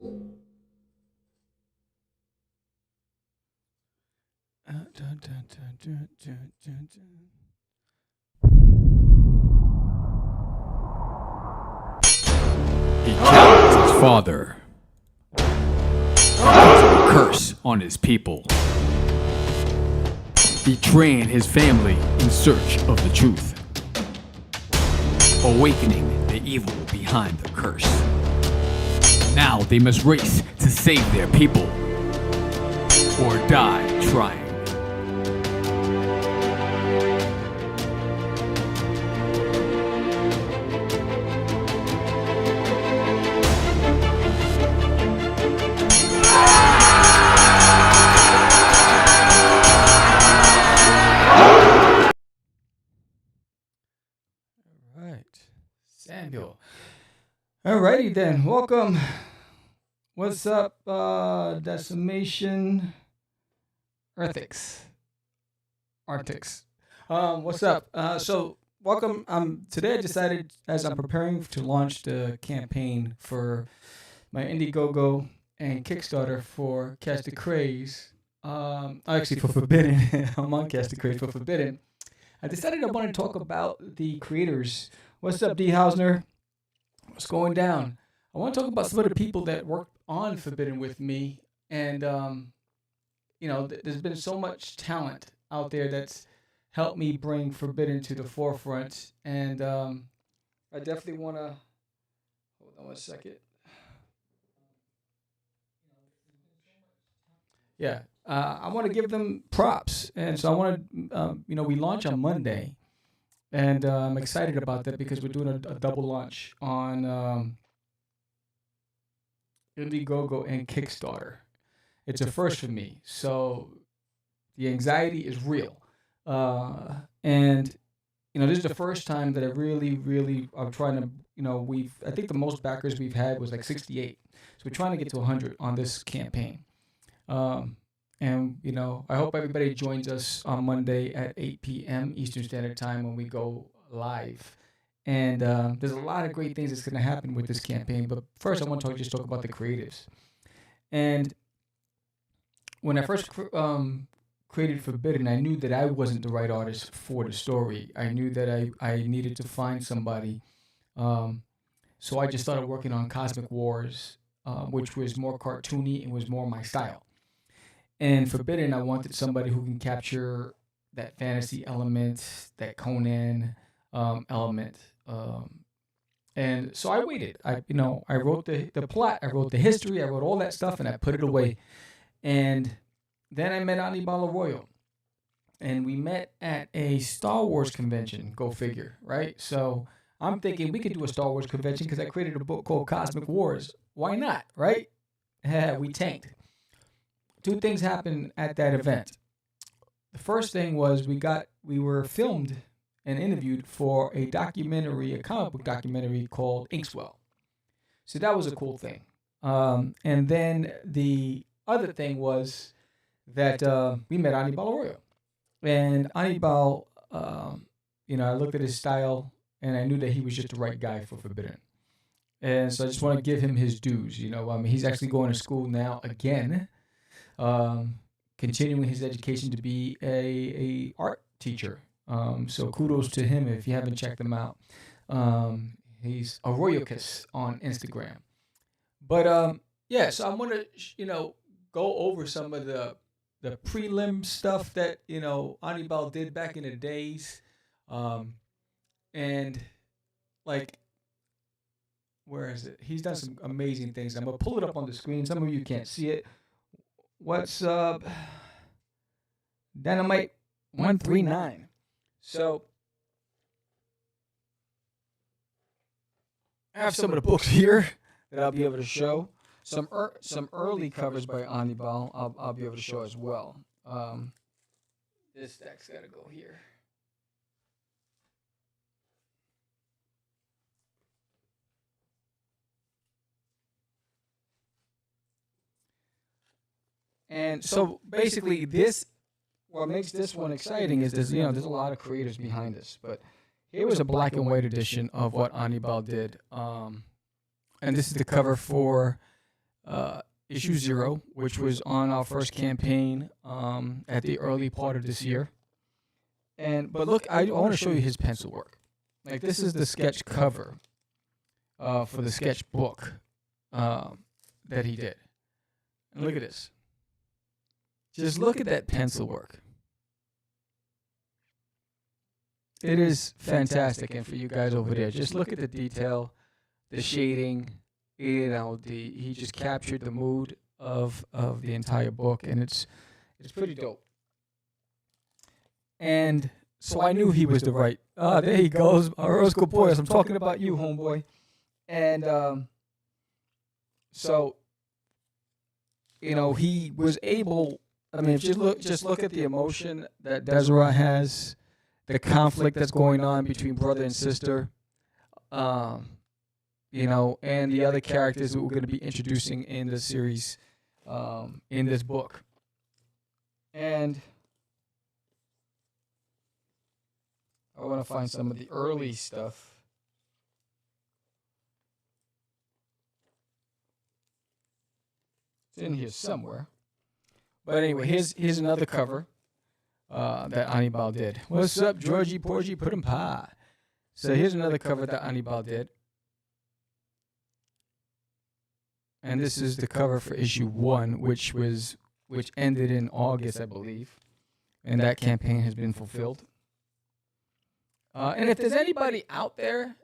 He killed his father. A curse on his people. Betraying his family in search of the truth. Awakening the evil behind the curse. Now they must race to save their people. Or die trying. Samuel. Alrighty then, welcome. What's up, Decimation Arctics? What's up? So welcome. Today I decided, as I'm preparing to launch the campaign for my Indiegogo and Kickstarter for Catch the Craze, actually for Forbidden. I'm on Catch the Craze for Forbidden. I decided I want to talk about the creators. What's up, D. Hausner? What's going down? I want to talk about some of the people that worked on Forbidden with me. And, there's been so much talent out there that's helped me bring Forbidden to the forefront. And I definitely want to... Hold on one second. Yeah. I want to give them props. And so I want to, we launch on Monday. And I'm excited about that because we're doing a double launch on Indiegogo and Kickstarter. It's a first for me. So the anxiety is real. And, this is the first time that I really, I'm trying to, I think the most backers we've had was like 68. So we're trying to get to 100 on this campaign. And, I hope everybody joins us on Monday at 8 p.m. Eastern Standard Time when we go live. And there's a lot of great things that's going to happen with this campaign. But first, I want to just talk about the creatives. And when I first created Forbidden, I knew that I wasn't the right artist for the story. I knew that I needed to find somebody. So I just started working on Cosmic Wars, which was more cartoony and was more my style. And Forbidden, I wanted somebody who can capture that fantasy element, that Conan element. And so I waited. I wrote the plot, I wrote the history, I wrote all that stuff, and I put it away. And then I met Anibal Arroyo. And we met at a Star Wars convention, go figure, right? So I'm thinking we could do a Star Wars convention because I created a book called Cosmic Wars. Why not, right? We tanked. Two things happened at that event. The first thing was we were filmed and interviewed for a documentary, a comic book documentary called Inkswell. So that was a cool thing. And then the other thing was that we met Anibal Arroyo. And Anibal, I looked at his style and I knew that he was just the right guy for Forbidden. And so I just want to give him his dues. He's actually going to school now again. Continuing his education to be a art teacher. So kudos to him if you haven't checked him out. He's Arroyocus on Instagram. But so I want to go over some of the prelim stuff that Anibal did back in the days, and like, where is it? He's done some amazing things. I'm gonna pull it up on the screen. Some of you can't see it. What's up? Dynamite 139. So I have some of the books here that I'll be able to show. Some early covers by Anibal I'll be able to show as well. This stack's got to go here. And so basically what makes this one exciting is there's a lot of creators behind this. But here was a black and white edition of what Anibal did. And this is the cover for issue 0, which was on our first campaign at the early part of this year. But look, I want to show you his pencil work. Like, this is the sketch cover for the sketch book that he did. And look at this. Just look at that pencil work. It is fantastic. And for you guys over there, just look at the detail, the shading. He just captured the mood of the entire book, and it's pretty dope. And so I knew he was the right. There he goes, Orozco Boyas. I'm talking about you, homeboy. And so he was able. I mean, just look at the emotion that Desiree has, the conflict that's going on between brother and sister. And the other characters that we're going to be introducing in the series, in this book. And I want to find some of the early stuff. It's in here somewhere. But anyway, here's another cover that Anibal did. What's up, Georgie Porgy? Put him pie. So here's another cover that Anibal did. And this is the cover for issue 1, which ended in August, I believe. And that campaign has been fulfilled. And if there's anybody out there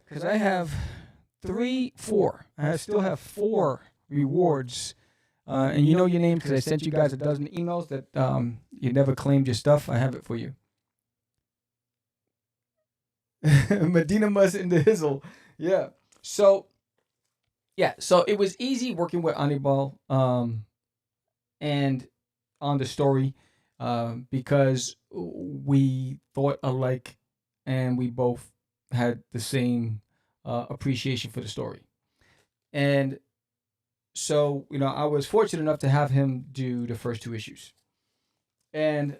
because I have I still have 4 rewards. And you know your name because I sent you guys a dozen emails that you never claimed your stuff. I have it for you. Medina Mus in the Hizzle. Yeah. So it was easy working with Anibal and on the story because we thought alike and we both had the same appreciation for the story. And so, I was fortunate enough to have him do the first 2 issues. And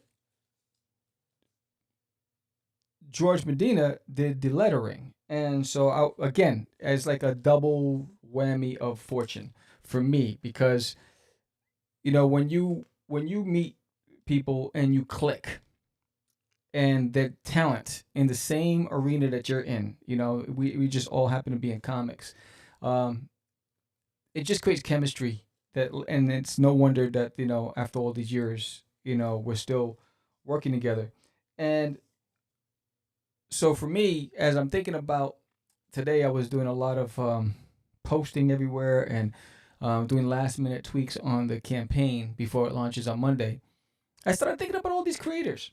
Jorge Medina did the lettering. And so, again, it's like a double whammy of fortune for me because, when you meet people and you click and their talent in the same arena that you're in, we just all happen to be in comics. It just creates chemistry and it's no wonder that, after all these years, we're still working together. And so for me, as I'm thinking about today, I was doing a lot of posting everywhere and doing last minute tweaks on the campaign before it launches on Monday. I started thinking about all these creators.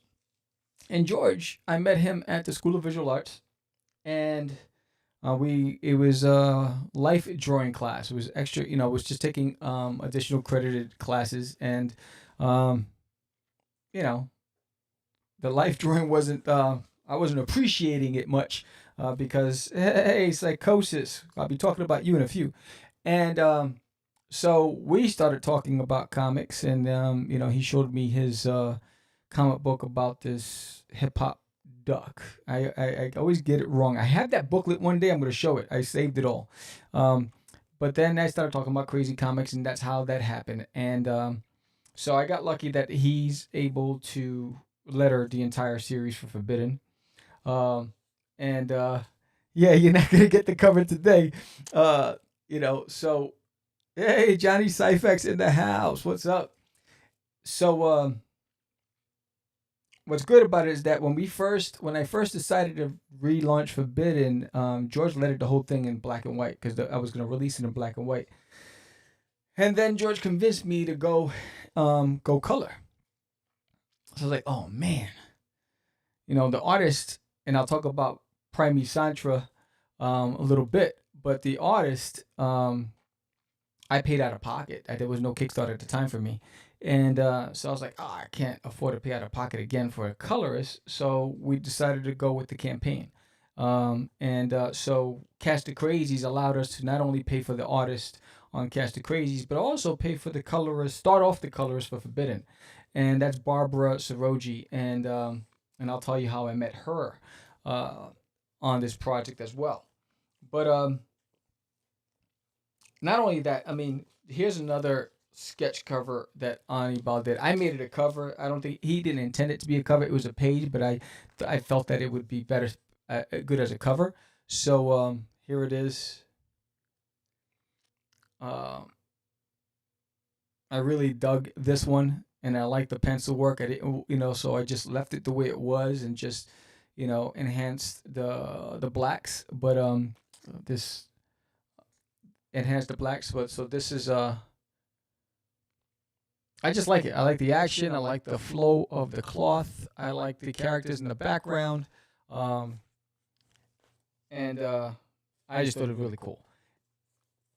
And George, I met him at the School of Visual Arts, and it was a life drawing class. It was extra, it was just taking additional credited classes, and the life drawing wasn't. I wasn't appreciating it much because hey, psychosis. I'll be talking about you in a few, and so we started talking about comics, and he showed me his comic book about this hip hop duck. I always get it wrong. I have that booklet one day. I'm going to show it. I saved it all. But then I started talking about Crazy Comics, and that's how that happened. And so I got lucky that he's able to letter the entire series for Forbidden. Yeah, you're not going to get the cover today. So, hey, Johnny Syphex in the house. What's up? So, what's good about it is that when I first decided to relaunch Forbidden, George lettered the whole thing in black and white because I was going to release it in black and white. And then George convinced me to go color. So I was like, oh man, the artist, and I'll talk about Pramit Santra a little bit, but the artist, I paid out of pocket. There was no Kickstarter at the time for me. And so I was like, I can't afford to pay out of pocket again for a colorist. So we decided to go with the campaign. So Cast the Crazies allowed us to not only pay for the artist on Cast the Crazies, but also pay for the colorist, start off the colorist for Forbidden. And that's Barbara Soraggi. And I'll tell you how I met her. on this project as well. But not only that, I mean, here's another sketch cover that Anibal did. I made it a cover. I don't think he didn't intend it to be a cover. It was a page, but I felt that it would be better, good as a cover. So here it is. I really dug this one, and I like the pencil work. I didn't, so I just left it the way it was and just, enhanced the blacks. But this enhanced the blacks. But so this is I just like it. I like the action. I like the flow of the cloth. I like the characters in the background. And I just thought it was really cool.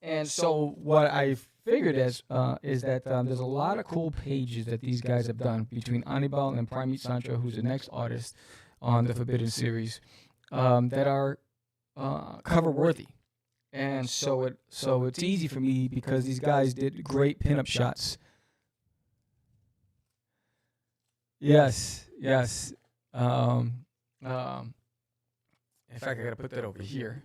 And so what I figured is that there's a lot of cool pages that these guys have done between Anibal and Pramit Santra, who's the next artist on the Forbidden series, that are cover worthy. And so it's easy for me because these guys did great pinup shots. Yes. In fact, I gotta put that over here.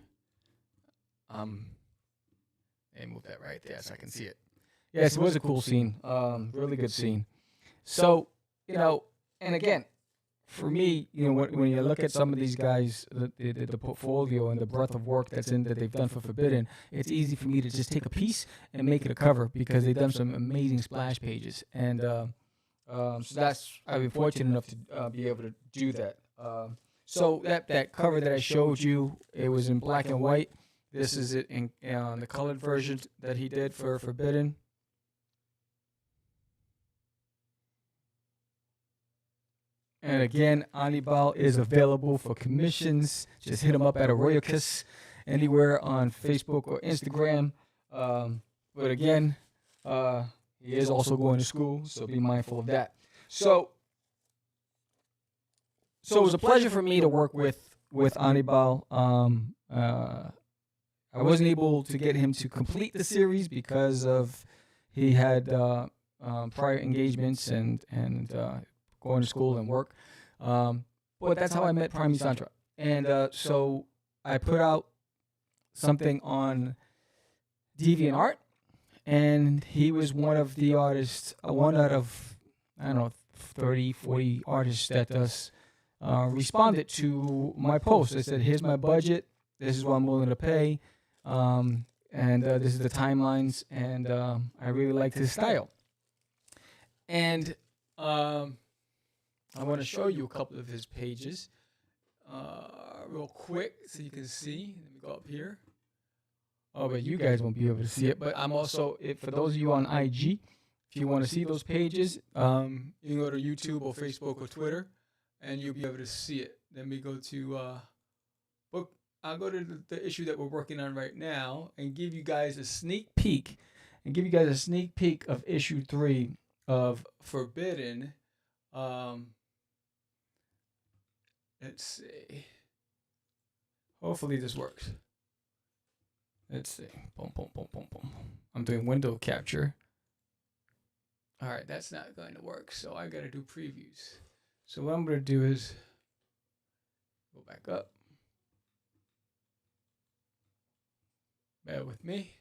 And move that right there so I can see it. Yes, it was a cool scene. Really good scene. So, and again, for me, when you look at some of these guys, the portfolio and the breadth of work that they've done for Forbidden, it's easy for me to just take a piece and make it a cover because they've done some amazing splash pages. And so I've been fortunate enough to be able to do that. So that cover that I showed you, it was in black and white. This is it in the colored version that he did for Forbidden. And again, Anibal is available for commissions. Just hit him up at Arroyo anywhere on Facebook or Instagram. But again, he is also going to school, so be mindful of that. So it was a pleasure for me to work with Anibal. I wasn't able to get him to complete the series because of he had prior engagements and going to school and work. But that's how I met Pramit Santra. And so I put out something on DeviantArt, and he was one of the artists, one out of, 30, 40 artists that responded to my post. They said, here's my budget. This is what I'm willing to pay. And this is the timelines, and I really liked his style. And I want to show you a couple of his pages real quick so you can see. Let me go up here. Oh, but you guys won't be able to see it. But I'm also, for those of you on IG, if you want to see those pages, you can go to YouTube or Facebook or Twitter, and you'll be able to see it. Let me go to book. I'll go to the issue that we're working on right now and give you guys a sneak peek. Of issue 3 of Forbidden. Let's see. Hopefully this works. Let's see. Boom, boom, boom, boom, boom. I'm doing window capture. All right, that's not going to work, so I got to do previews. So what I'm going to do is go back up. Bear with me.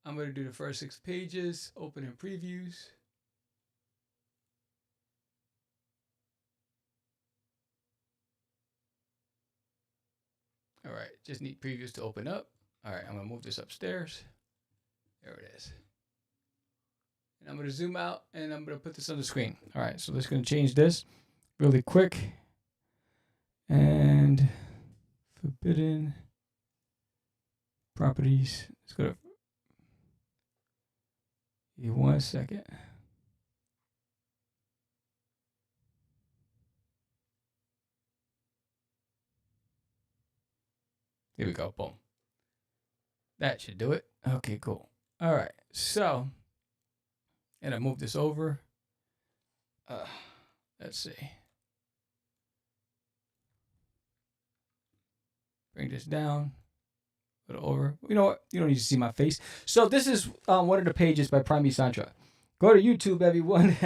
I'm going to do the first 6 pages, open in previews. All right, just need previews to open up. All right, I'm going to move this upstairs. There it is. And I'm going to zoom out, and I'm going to put this on the screen. All right, so let's going to change this really quick. And Forbidden properties. Let's go to. Give 1 second. Here we go. Boom. That should do it. Okay, cool. All right. So, and I move this over. Let's see. Bring this down. Put it over. You know what? You don't need to see my face. So this is one of the pages by Pramit Santra. Go to YouTube, everyone.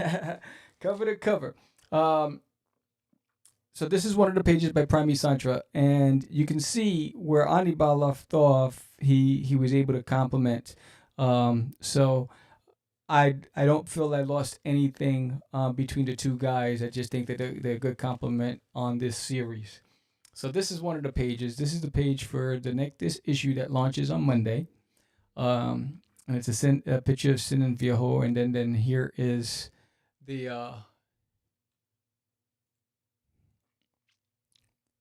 Cover to cover. So this is one of the pages by Pramit Santra, and you can see where Anibal left off. He was able to compliment. So I don't feel I lost anything between the two guys. I just think that they're a good compliment on this series. So this is one of the pages. This is the page for this issue that launches on Monday. And it's a picture of Sin and Viejo, and then here is the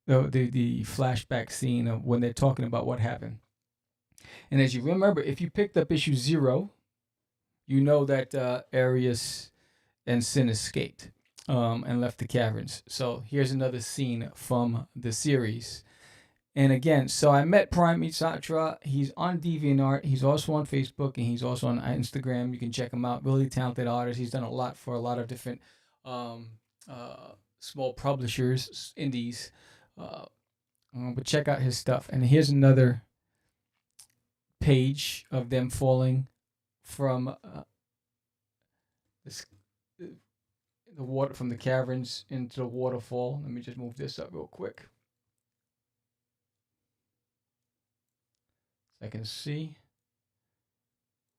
flashback scene of when they're talking about what happened. And as you remember, if you picked up issue 0, you know that Arius and Sin escaped and left the caverns. So here's another scene from the series. And again, so I met Pramit Santra. He's on DeviantArt. He's also on Facebook, and he's also on Instagram. You can check him out. Really talented artist. He's done a lot for a lot of different small publishers, indies. But check out his stuff. And here's another page of them falling from the water, from the caverns into the waterfall. Let me just move this up real quick. I can see.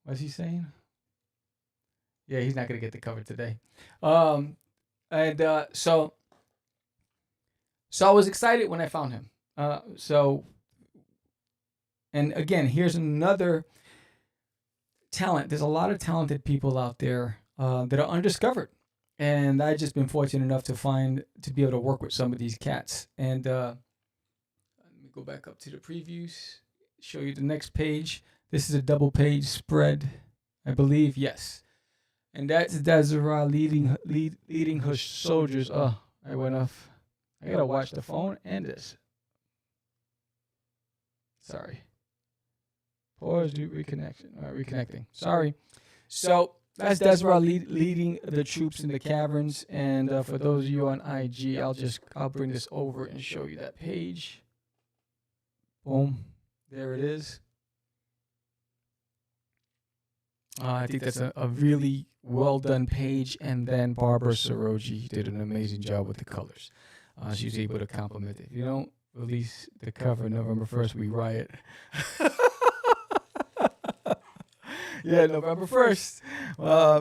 What's he saying? Yeah, he's not gonna get the cover today. So I was excited when I found him. And again, here's another talent. There's a lot of talented people out there that are undiscovered, and I've just been fortunate enough to be able to work with some of these cats. And let me go back up to the previews. Show you the next page. This is a double page spread, I believe. Yes, and that's Desiree leading her soldiers. Oh, I went off. I gotta watch the phone and this. Sorry. Pause. Do reconnection. Reconnecting. Sorry. So that's Desiree leading the troops in the caverns. And for those of you on IG, I'll bring this over and show you that page. Boom. There it is. I think that's a really well done page. And then Barbara Soraggi did an amazing job with the colors. She was able to compliment it. If you don't release the cover November 1st, we riot. Yeah, November 1st.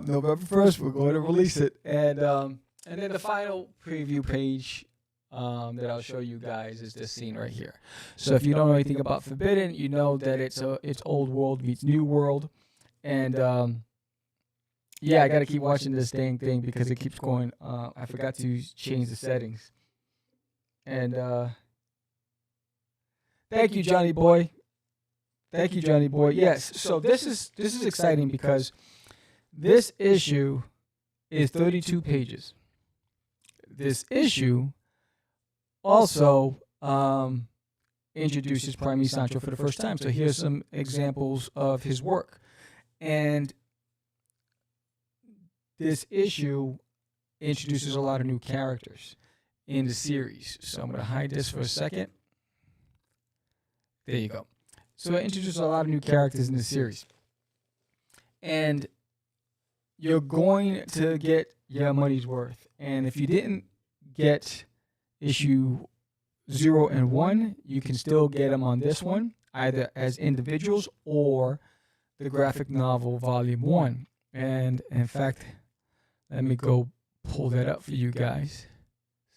November 1st, we're going to release it. And then the final preview page that I'll show you guys is this scene right here. So if you don't know anything about Forbidden, you know that it's old world meets new world. And I got to keep watching this dang thing because it keeps going. I forgot to change the settings. And thank you, Johnny Boy. Thank you, Johnny Boy. Yes. So this is exciting because this issue is 32 pages. This issue also introduces Pramit Santra for the first time. So here's some examples of his work. And this issue introduces a lot of new characters in the series. So I'm going to hide this for a second. There you go. So it introduces a lot of new characters in the series. And you're going to get your money's worth. And if you didn't get issue 0 and 1, you can still get them on this one, either as individuals or the graphic novel volume 1. And in fact, let me go pull that up for you guys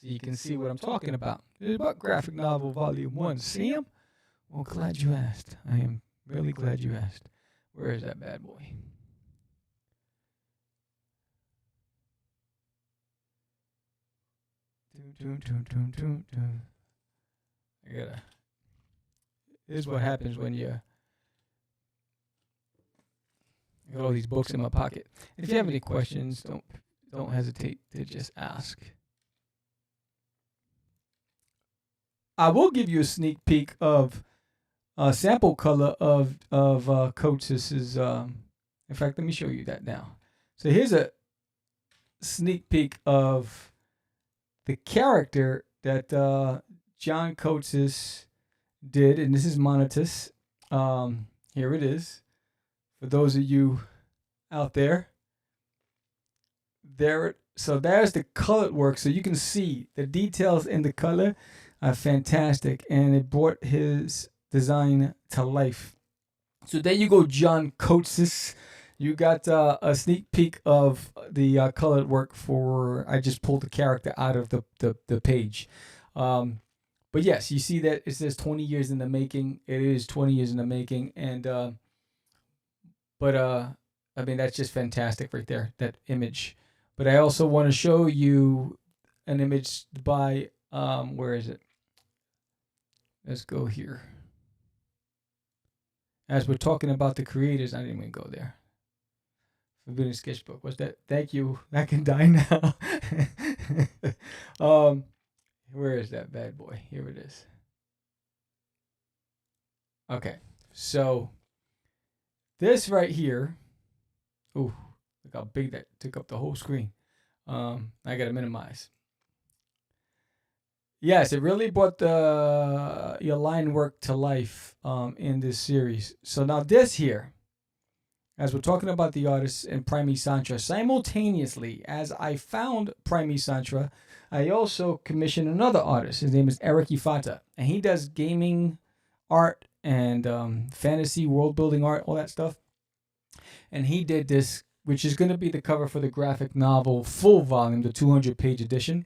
so you can see what I'm talking about. It's about graphic novel volume 1. See him? Well, glad you asked. I am really glad you asked. Where is that bad boy? This is what happens when you got all these books in my pocket. If you have any questions, don't hesitate to just ask. I will give you a sneak peek of a sample color of Kotsis's. In fact, let me show you that now. So here's a sneak peek of the character that John Kotsis did, and this is Monitus. Here it is. For those of you out there, there So there's the colored work. So you can see the details in the color are fantastic, and it brought his design to life. So there you go, John Kotsis. You got a sneak peek of the colored work for. I just pulled the character out of the page. But yes, you see that it says 20 years in the making. It is 20 years in the making, and I mean that's just fantastic right there. That image. But I also want to show you an image by where is it? Let's go here. As we're talking about the creators, I didn't even go there. Forbidden Sketchbook. What's that? Thank you. That can die now. Where is that bad boy? Here it is. Okay. So this right here. Ooh, look how big that took up the whole screen. I gotta minimize. Yes, it really brought your line work to life in this series. So now this here, as we're talking about the artists and Pramit Santra, simultaneously as I found Pramit Santra, I also commissioned another artist. His name is Eric Yfata, and he does gaming art and fantasy world building art, all that stuff. And he did this, which is going to be the cover for the graphic novel full volume, the 200-page edition.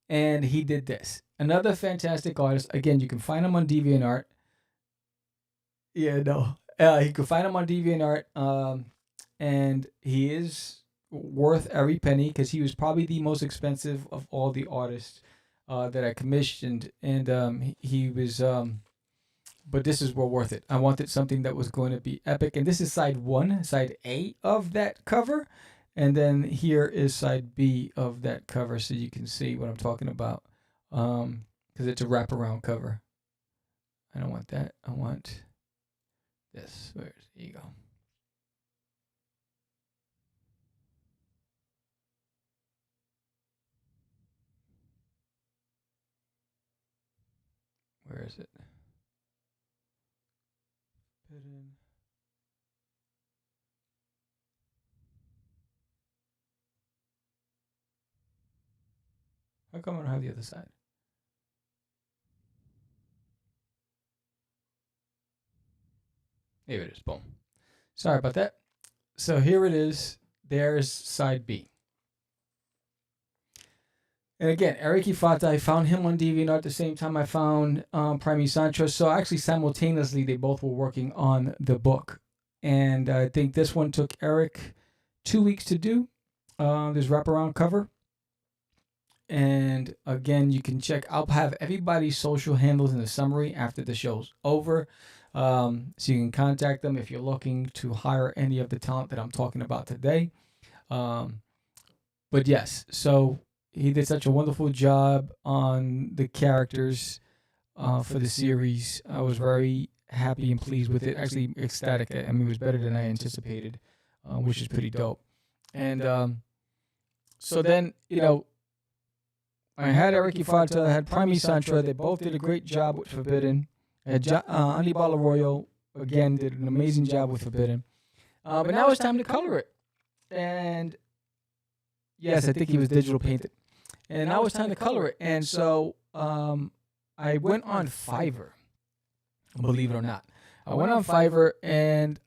And he did this. Another fantastic artist. Again, you can find him on DeviantArt. Yeah, no. You can find him on DeviantArt. And he is worth every penny because he was probably the most expensive of all the artists that I commissioned. And he was... but this is well worth it. I wanted something that was going to be epic. And this is side A of that cover. And then here is side B of that cover, so you can see what I'm talking about. Because it's a wraparound cover. I don't want that. I want this. There you go. Where is it? How come I don't have the other side? Here it is. Boom. Sorry about that. So here it is. There's side B. And again, Eric Yfata, I found him on DeviantArt at the same time I found Pramit Santra. So actually, simultaneously, they both were working on the book. And I think this one took Eric 2 weeks to do. This wraparound cover. And again, you can check. I'll have everybody's social handles in the summary after the show's over. So you can contact them if you're looking to hire any of the talent that I'm talking about today. But yes, so he did such a wonderful job on the characters for the series. I was very happy and pleased with it. Actually, ecstatic. I mean, it was better than I anticipated, which is pretty dope. And so then, I had Eric Yfata, I had Pramit Santra. They both did a great job with Forbidden. I had Anibal Arroyo, again, did an amazing job with Forbidden. But now it's time to color it. And yes, I think he was digital painted. And now it's time to color it. And so I went on Fiverr, believe it or not. I went on Fiverr and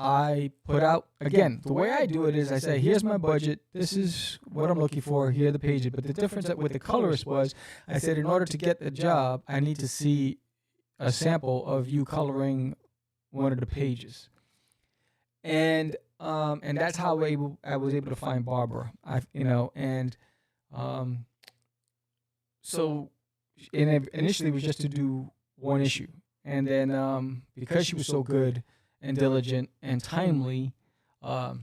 I put out, again, the way I do it is I say, here's my budget. This is what I'm looking for. Here are the pages. But the difference with the colorist was I said, in order to get the job, I need to see a sample of you coloring one of the pages. And that's how I was able to find Barbara. So initially it was just to do one issue. And then because she was so good and diligent and timely, I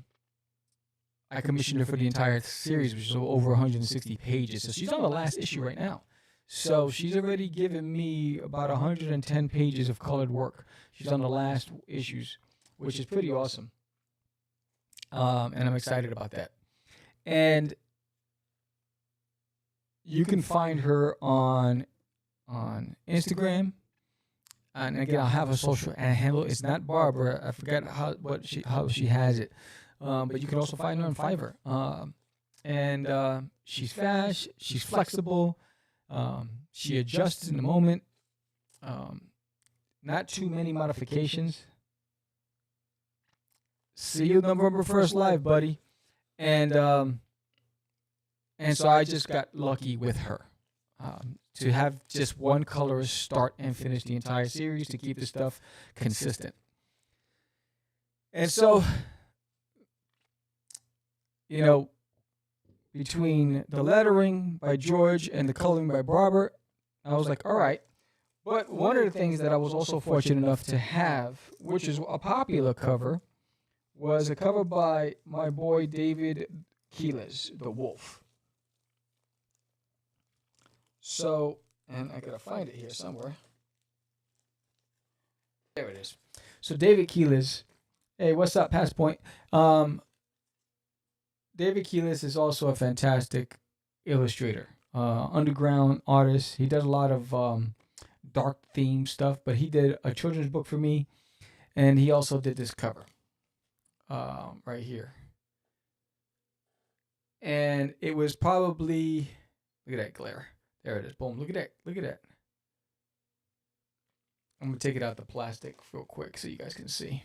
commissioned her for the entire series, which is over 160 pages. So she's on the last issue right now. So she's already given me about 110 pages of colored work. She's on the last issues, which is pretty awesome. And I'm excited about that. And you can find her on Instagram. And again, I'll have a social handle. It's not Barbara. I forgot how she has it. But you can also find her on Fiverr. And she's fast, she's flexible, she adjusts in the moment. Not too many modifications. See you November 1st live, buddy. And so I just got lucky with her. To have just one colorist start and finish the entire series to keep the stuff consistent. And so, you know, between the lettering by George and the coloring by Barbara, I was like, all right. But one of the things that I was also fortunate enough to have, which is a popular cover, was a cover by my boy David Quiles, the Wolf. So, and I gotta find it here somewhere. There it is. So David Quiles, hey, what's up, Pass Point? David Quiles is also a fantastic illustrator, underground artist. He does a lot of dark theme stuff, but he did a children's book for me, and he also did this cover right here. And it was probably, look at that glare. There it is. Boom. Look at that. Look at that. I'm going to take it out the plastic real quick so you guys can see.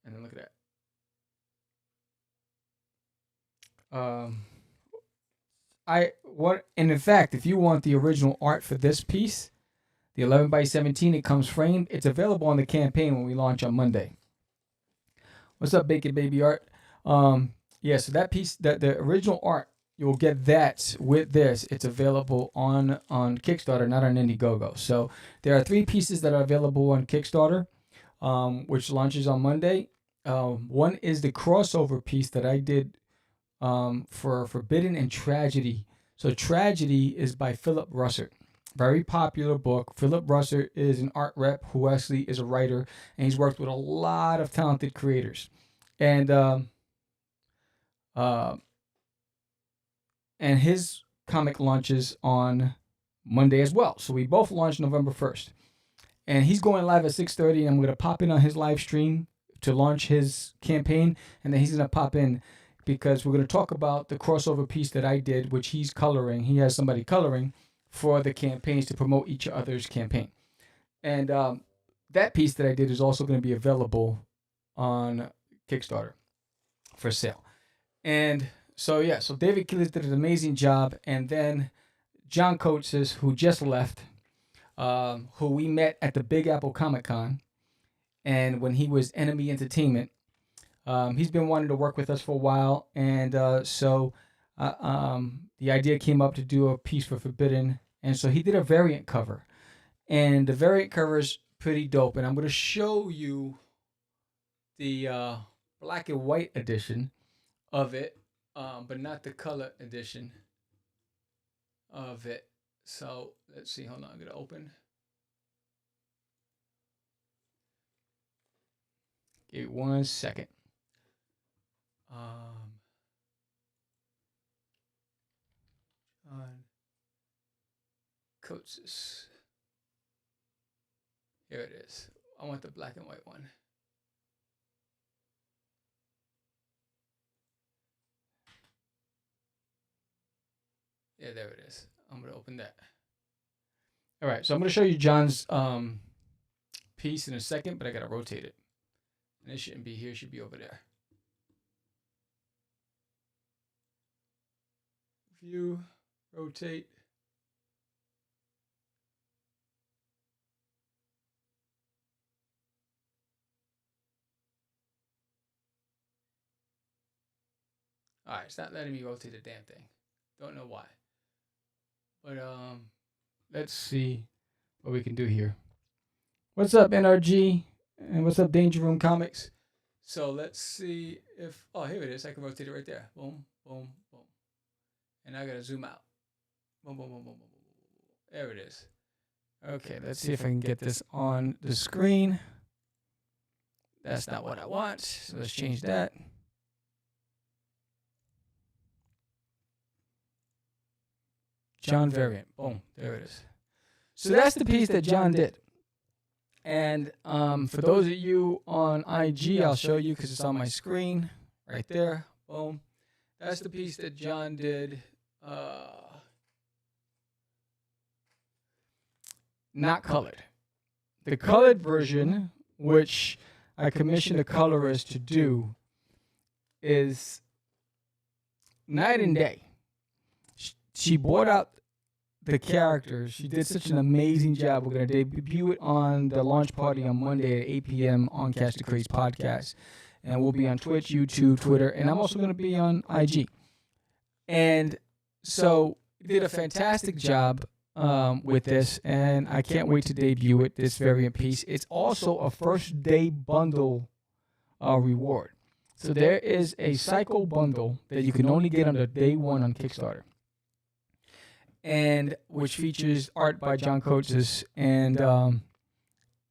And then look at that. And in fact, if you want the original art for this piece, the 11 by 17, it comes framed. It's available on the campaign when we launch on Monday. What's up, Bacon Baby Art? Yeah, so that piece, the original art, you'll get that with this. It's available on Kickstarter, not on Indiegogo. So there are 3 pieces that are available on Kickstarter, which launches on Monday. One is the crossover piece that I did for Forbidden and Tragedy. So Tragedy is by Philip Russert. Very popular book. Philip Russert is an art rep who actually is a writer, and he's worked with a lot of talented creators. And his comic launches on Monday as well. So we both launch November 1st. And he's going live at 6:30, and I'm going to pop in on his live stream to launch his campaign, and then he's going to pop in because we're going to talk about the crossover piece that I did, which he's coloring. He has somebody coloring for the campaigns to promote each other's campaign. And that piece that I did is also going to be available on Kickstarter for sale. And so, yeah, so David Quiles did an amazing job. And then John Kotsis, who just left, who we met at the Big Apple Comic Con, and when he was Enemy Entertainment, he's been wanting to work with us for a while. And so the idea came up to do a piece for Forbidden. And so he did a variant cover. And the variant cover is pretty dope. And I'm going to show you the black and white edition of it, but not the color edition of it. So let's see. Hold on. I'm going to open. Give it 1 second. Kotsis. Here it is. I want the black and white one. Yeah, there it is. I'm going to open that. All right, so I'm going to show you John's piece in a second, but I got to rotate it. And it shouldn't be here. It should be over there. View, rotate. All right, it's not letting me rotate the damn thing. Don't know why. But let's see what we can do here. What's up, NRG? And what's up, Danger Room Comics? So let's see if, oh, here it is. I can rotate it right there. Boom, boom, boom. And I gotta zoom out. Boom, boom, boom, boom, boom, boom. There it is. Okay, let's see if I can get this on the screen. That's not what I want. So let's change that. John variant. Boom. There it is. So that's the piece that John did. And for those of you on IG, I'll show you because it's on my screen right there. Boom. That's the piece that John did. Not colored. The colored version, which I commissioned a colorist to do, is night and day. She brought out the characters. She did such an amazing job. We're going to debut it on the launch party on Monday at 8 p.m. on Catch the Craze podcast. And we'll be on Twitch, YouTube, Twitter, and I'm also going to be on IG. And so did a fantastic job with this, and I can't wait to debut it, this variant piece. It's also a first day bundle reward. So there is a cycle bundle that you can only get on the day one on Kickstarter, and which features art by John Kotsis, and I'm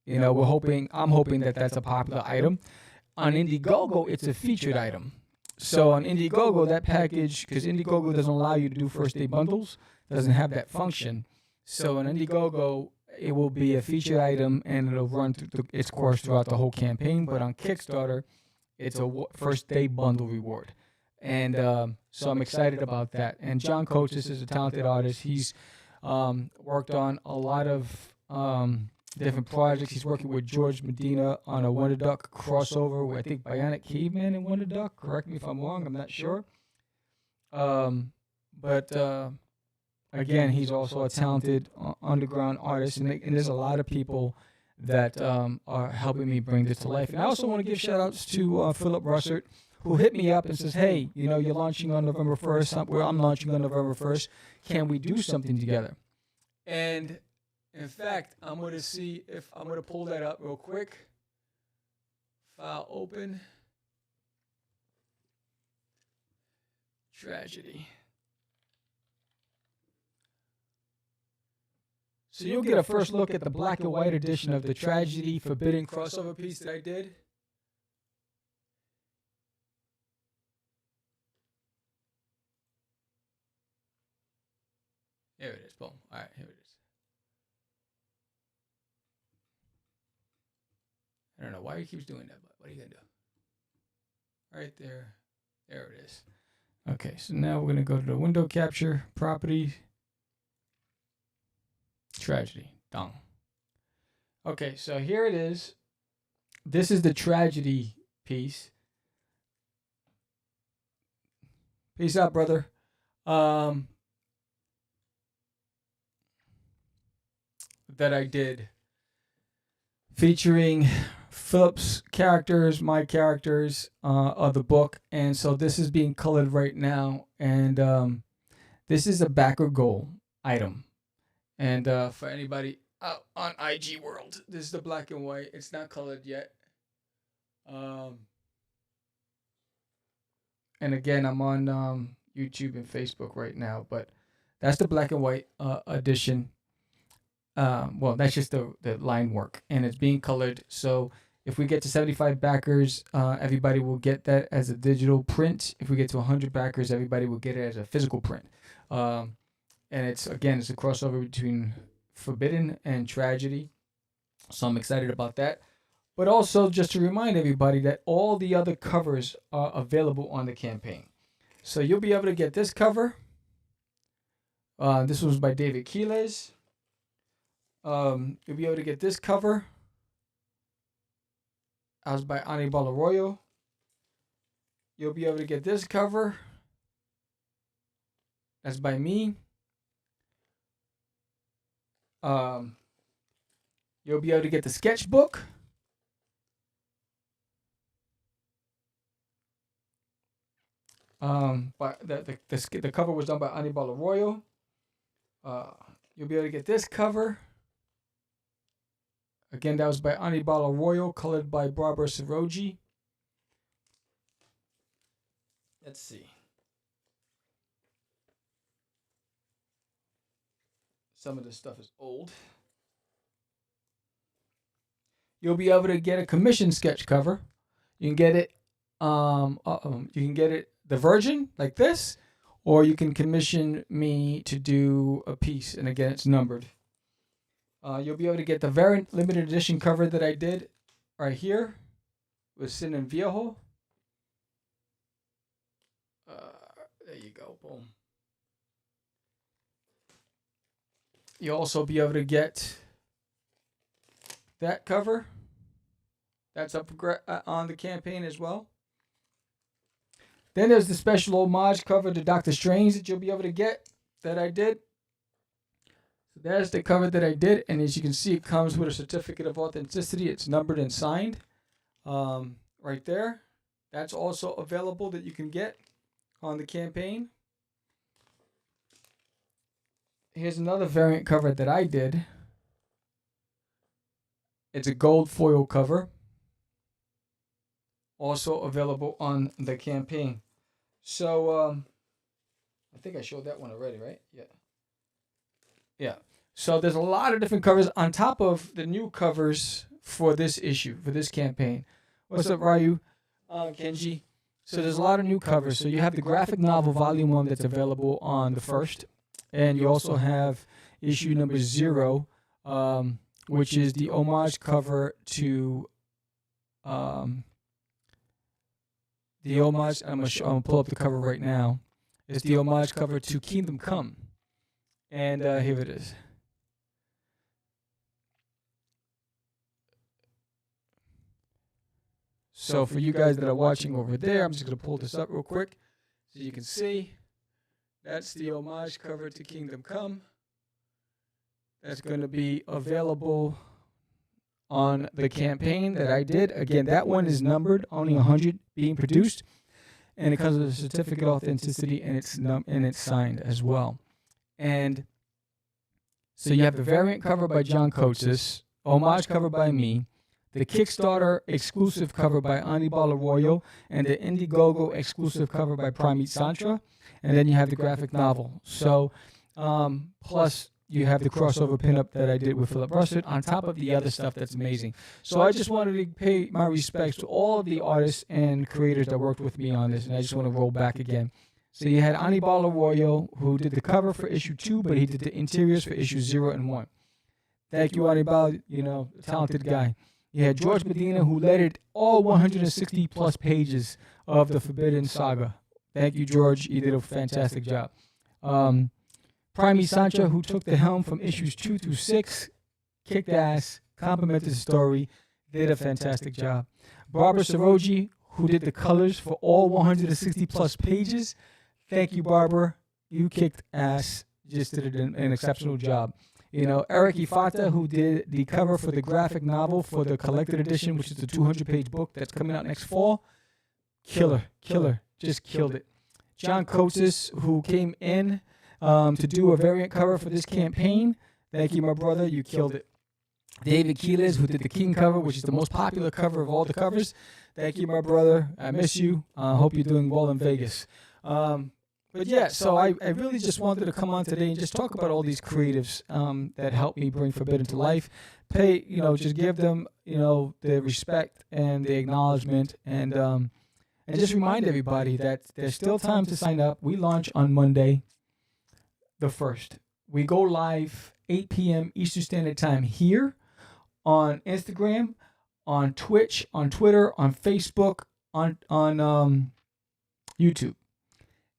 hoping that that's a popular item. On Indiegogo, it's a featured item. So on Indiegogo, that package, because Indiegogo doesn't allow you to do first day bundles, doesn't have that function. So on Indiegogo, it will be a featured item, and it'll run through its course throughout the whole campaign. But on Kickstarter, it's a first day bundle reward. And so I'm excited about that. And John Kotsis is a talented artist. He's worked on a lot of different projects. He's working with Jorge Medina on a Wonder Duck crossover with, I think, Bionic Caveman and Wonder Duck. Correct me if I'm wrong. I'm not sure. But again, he's also a talented underground artist. And there's a lot of people that are helping me bring this to life. And I also want to give shout-outs to Philip Russert, who hit me up and says, hey, you're launching on November 1st. I'm launching on November 1st. Can we do something together? And in fact, I'm going to see if I'm going to pull that up real quick. File open. Tragedy. So you'll get a first look at the black and white edition of the Tragedy Forbidden crossover piece that I did. Here it is. Boom. All right, here it is. I don't know why he keeps doing that, but what are you going to do? Right there. There it is. Okay, so now we're going to go to the window capture, property, Tragedy. Done. Okay, so here it is. This is the Tragedy piece. Peace out, brother. That I did, featuring Philip's characters, my characters of the book. And so this is being colored right now. And this is a backer goal item. And for anybody out on IG World, this is the black and white. It's not colored yet. And again, I'm on YouTube and Facebook right now. But that's the black and white edition. Well, that's just the line work, and it's being colored. So if we get to 75 backers, everybody will get that as a digital print. If we get to 100 backers, everybody will get it as a physical print. And it's a crossover between Forbidden and Tragedy. So I'm excited about that. But also just to remind everybody that all the other covers are available on the campaign. So you'll be able to get this cover. This was by David Quiles. You'll be able to get this cover. That was by Anibal Arroyo. You'll be able to get this cover. That's by me. You'll be able to get the sketchbook. But the cover was done by Anibal Arroyo. You'll be able to get this cover. Again, that was by Anibal Arroyo, colored by Barbara Soraggi. Let's see. Some of this stuff is old. You'll be able to get a commission sketch cover. You can get it. You can get it the Virgin like this, or you can commission me to do a piece, and again, it's numbered. You'll be able to get the variant limited edition cover that I did right here with Sin and Viejo. There you go. Boom. You'll also be able to get that cover. That's up on the campaign as well. Then there's the special homage cover to Doctor Strange that you'll be able to get that I did. So there's the cover that I did, and as you can see, it comes with a certificate of authenticity. It's numbered and signed right there. That's also available that you can get on the campaign. Here's another variant cover that I did. It's a gold foil cover. Also available on the campaign. So, I think I showed that one already, right? Yeah. So there's a lot of different covers on top of the new covers for this issue, for this campaign. What's up, Ryu? Kenji. So there's a lot of new covers. So you have the graphic novel volume 1 that's available on the 1st. And you also have issue number 0, which is the homage cover to the homage. I'm gonna pull up the cover right now. It's the homage cover to Kingdom Come, and here it is. So for you guys that are watching over there, I'm just gonna pull this up real quick so you can see. That's the homage cover to Kingdom Come. That's going to be available on the campaign that I did. Again, that one is numbered, only 100 being produced, and it comes with a certificate of authenticity, and it's signed as well. And so you have the variant cover by John Kotsis, homage cover by me, the Kickstarter exclusive cover by Anibal Arroyo, and the Indiegogo exclusive cover by Pramit Santra. And then you have the graphic novel. So, plus you have the crossover pinup that I did with Philip Russert on top of the other stuff that's amazing. So I just wanted to pay my respects to all of the artists and creators that worked with me on this, and I just want to roll back again. So you had Anibal Arroyo, who did the cover for issue 2, but he did the interiors for issues 0 and 1. Thank you, Anibal, a talented guy. You had Jorge Medina, who lettered all 160 plus pages of the Forbidden Saga. Thank you, George. You did a fantastic job. Pramit Santra, who took the helm from issues 2 through 6, kicked ass, complimented the story, did a fantastic job. Barbara Soraggi, who did the colors for all 160 plus pages. Thank you, Barbara. You kicked ass. Just did an exceptional job. Eric Yfata, who did the cover for the graphic novel for the collected edition, which is the 200-page book that's coming out next fall. Killer. Just killed it. John Kotsis, who came in to do a variant cover for this campaign. Thank you, my brother. You killed it. David Quiles, who did the King cover, which is the most popular cover of all the covers. Thank you, my brother. I miss you. Hope you're doing well in Vegas. But yeah, so I really just wanted to come on today and just talk about all these creatives that helped me bring Forbidden to life. Just give them, the respect and the acknowledgement, and just remind everybody that there's still time to sign up. We launch on Monday, the 1st. We go live 8 p.m. Eastern Standard Time here on Instagram, on Twitch, on Twitter, on Facebook, on YouTube.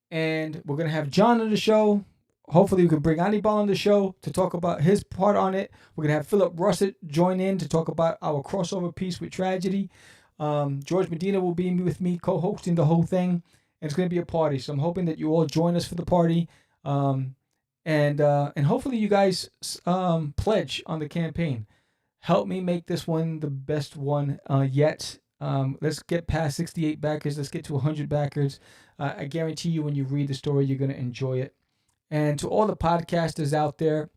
And we're going to have John on the show. Hopefully we can bring Anibal on the show to talk about his part on it. We're going to have Philip Russert join in to talk about our crossover piece with Tragedy. Jorge Medina will be with me co-hosting the whole thing. And it's going to be a party. So I'm hoping that you all join us for the party. And hopefully you guys pledge on the campaign. Help me make this one the best one yet. Let's get past 68 backers. Let's get to 100 backers. I guarantee you when you read the story, you're going to enjoy it. And to all the podcasters out there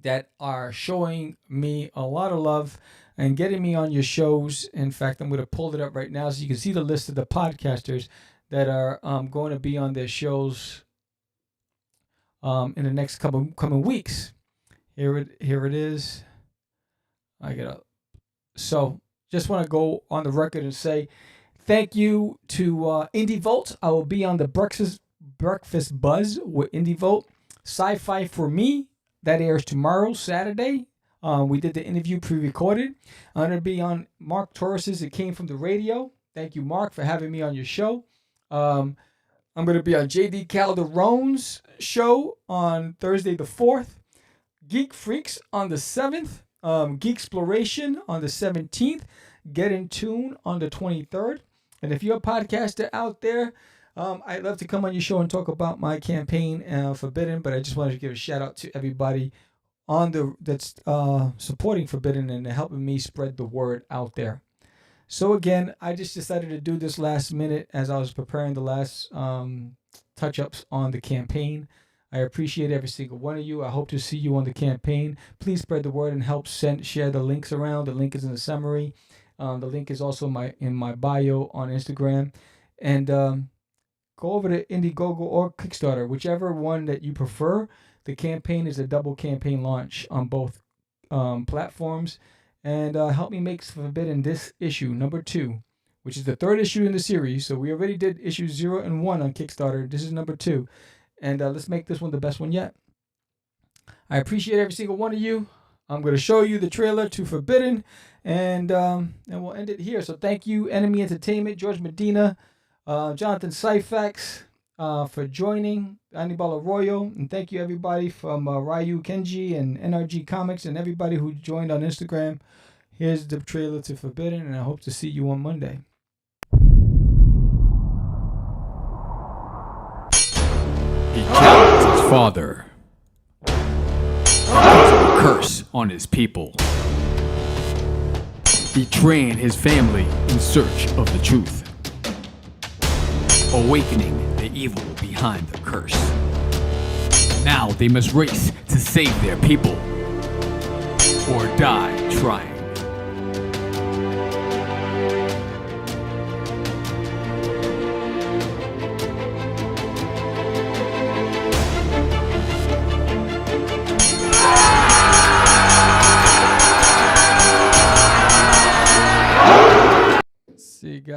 that are showing me a lot of love and getting me on your shows. In fact, I'm going to pull it up right now so you can see the list of the podcasters that are going to be on their shows in the next coming weeks. Here it is. I get up. So just want to go on the record and say thank you to Indie Volt. I will be on the Breakfast Buzz with Indie Volt. Sci-Fi for Me, that airs tomorrow, Saturday, We did the interview pre-recorded. I'm going to be on Mark Torres's It Came From the Radio. Thank you, Mark, for having me on your show. I'm going to be on J.D. Calderon's show on Thursday the 4th. Geek Freaks on the 7th. Geek Exploration on the 17th. Get in Tune on the 23rd. And if you're a podcaster out there, I'd love to come on your show and talk about my campaign, Forbidden. But I just wanted to give a shout out to everybody that's supporting Forbidden and helping me spread the word out there. So again, I just decided to do this last minute as I was preparing the last touch-ups on the campaign. I appreciate every single one of you. I hope to see you on the campaign. Please spread the word and help share the links around. The link is in the summary. The link is also in my bio on Instagram. And go over to Indiegogo or Kickstarter, whichever one that you prefer. The campaign is a double campaign launch on both platforms. And help me make Forbidden this issue, number 2, which is the 3rd issue in the series. So we already did issues 0 and 1 on Kickstarter. This is number 2. And let's make this one the best one yet. I appreciate every single one of you. I'm going to show you the trailer to Forbidden. And we'll end it here. So thank you, Enemy Entertainment, Jorge Medina, Jonathan Syfax for joining, Anibal Arroyo. And thank you, everybody from Ryu Kenji and NRG Comics and everybody who joined on Instagram. Here's the trailer to Forbidden, and I hope to see you on Monday. He killed his father. Because of a curse on his people. Betraying his family in search of the truth. Awakening the evil behind the curse. Now they must race to save their people. Or die trying. See you guys.